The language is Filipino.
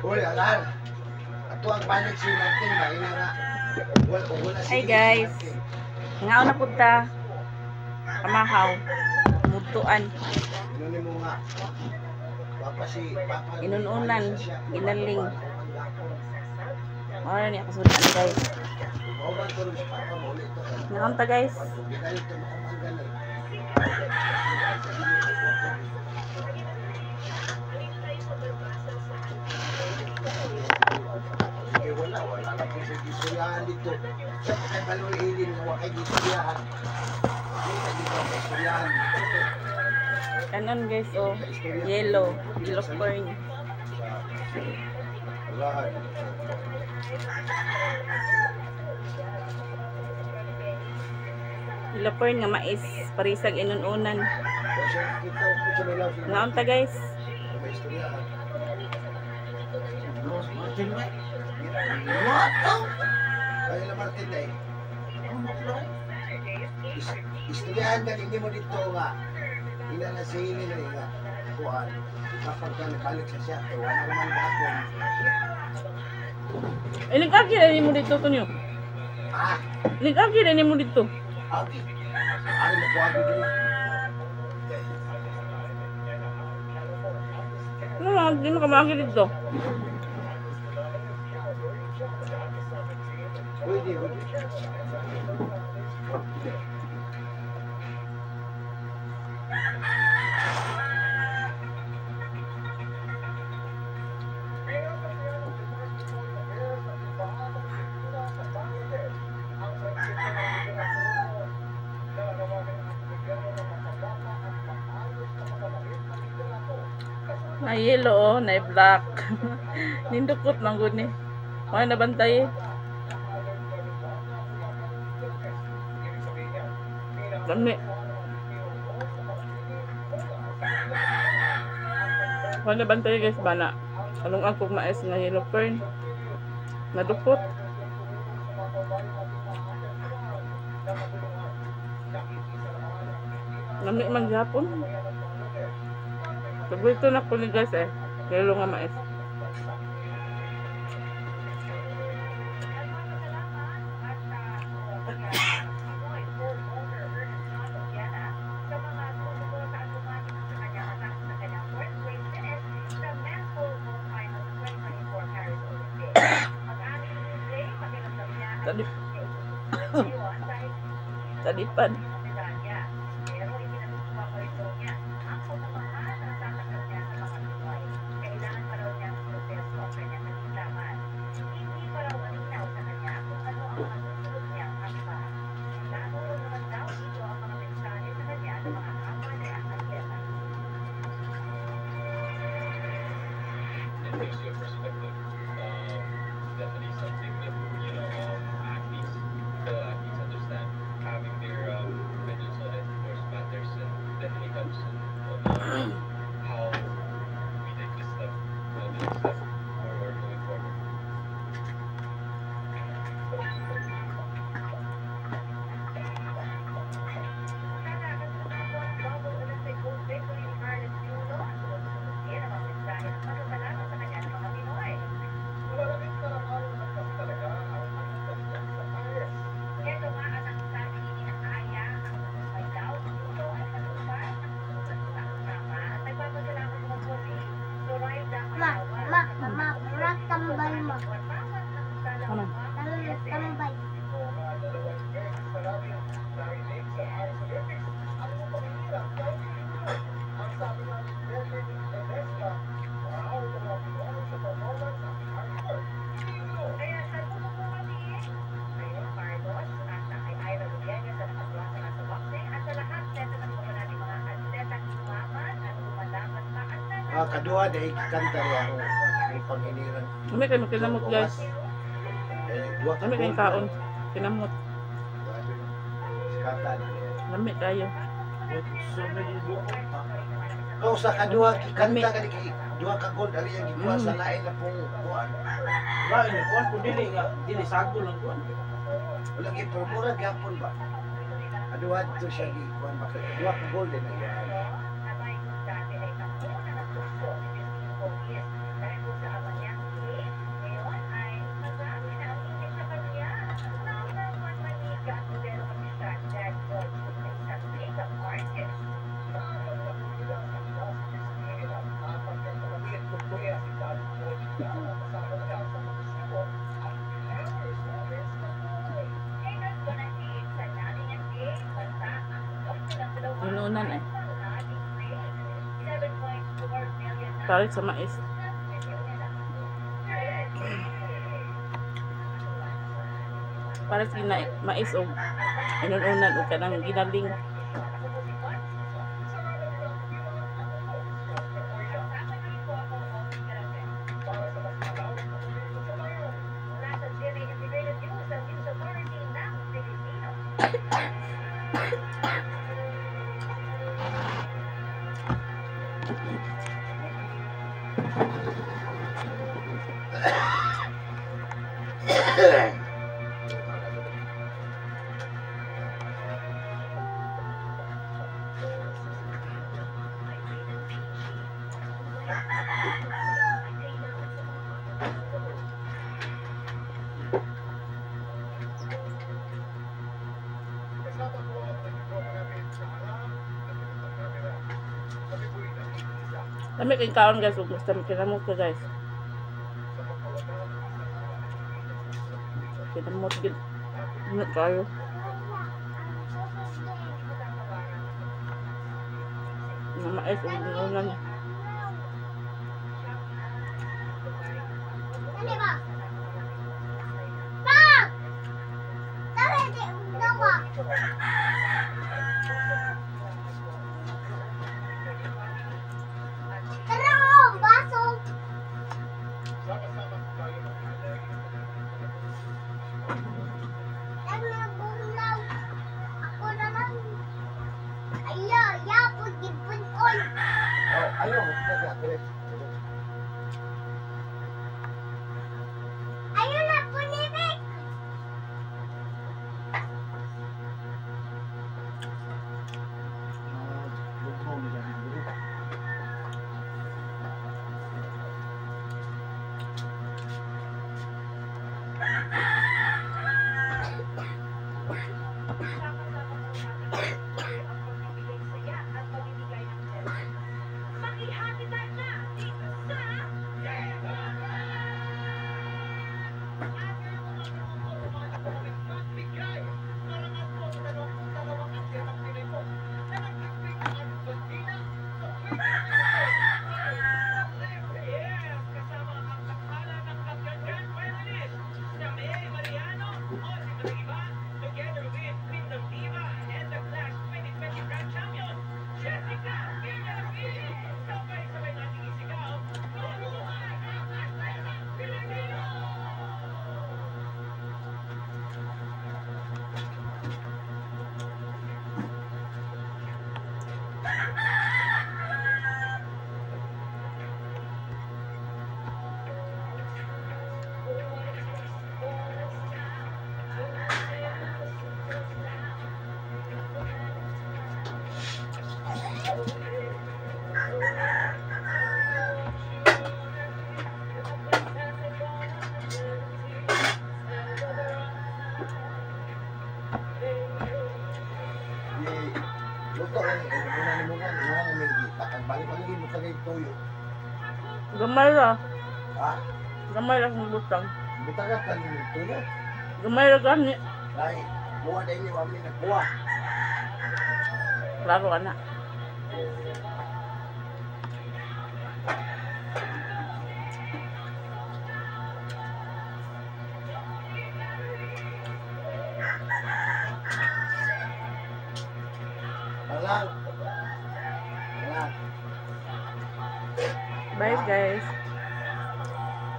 Uy, alar. Ato ang balik si Martin ba ina nga. Wala Hi guys. Ngaon na punta. Kamahaw. Mutuan. Inunin mo nga. Papa si Papa. Inununan. Ginaling. Wala niya kasudan guys. Ngaon ta guys. Wala na po sa gistoryahan dito. Sa pagkabaloy-ilin na wakay gistoryahan. Kanon guys, oh. Yellow. Yellow corn. Yellow corn nga mais. Parisag inununan. Ngaon ta guys. Ay na Martin day. Istoryahan ka hindi mo dito nga. Ina na sa hili na nga. Kuhan. Kapag ka nabalik sa siya. Wala naman gapon. Ilig aki rin mo dito to niyo. Ah? Ilig aki rin mo dito. Abi. Ano na po abi dito? Ano lang, hindi mo kamaki dito. Pwede. Na yellow, oh, na black. Nindukot lang gud ni. Wala na bantay. Lami. Wala na bantay guys bana. Anong akong mais nga yellow corn. Nadukot. Lami man gyapon. Paborito na ko ni guys eh. Yellow nga mais. Talipan. Definitely something that athletes, fellow athletes understand. Having their opinions on it, of course, matters and definitely helps in how we take this step, the next step forward going forward. Tambay mo. Ano? Tambay. Kaduha dahil kanta rin ako. Ang panginiran. Kami kayo kinamot guys. Dua Kami kayo kaon. Kinamot. Sikatan. Lami kayo. Kau sa kaduha kanta ka di kay duha ka gold ali yang gikuha sa lain na pong kuan. Lain ni kuan kun dili nga dili sagol lang kuan. Wala gyud pero mura gyapon ba. Aduha to siya gikuan ba. Duha ka gold din na yan. Pares sa mais. Pares gina mais o inununan o kanang ginaling. Dami kayong kaon guys, ug basta kinamot ka guys. Kinamot gid. Ano kayo? Na mais ug inunan. Dali ba? Pak! Dali di dawa. Tara oh, baso. Dali na bulaw. Ako na lang. Ayo, yapod gipon on. Oh, ayaw. Ayo na punibig. Luto lang, una ni mo nga, may balik lagi mo kagay tuyo. Gamay ra. Ha? Gamay ra kung butang. Butagat ka ni tuyo. Gamay ra gani. Ay, buwa dahil ni Wami nagbuwa. Klaro ana. Alang. Alang. Bye guys.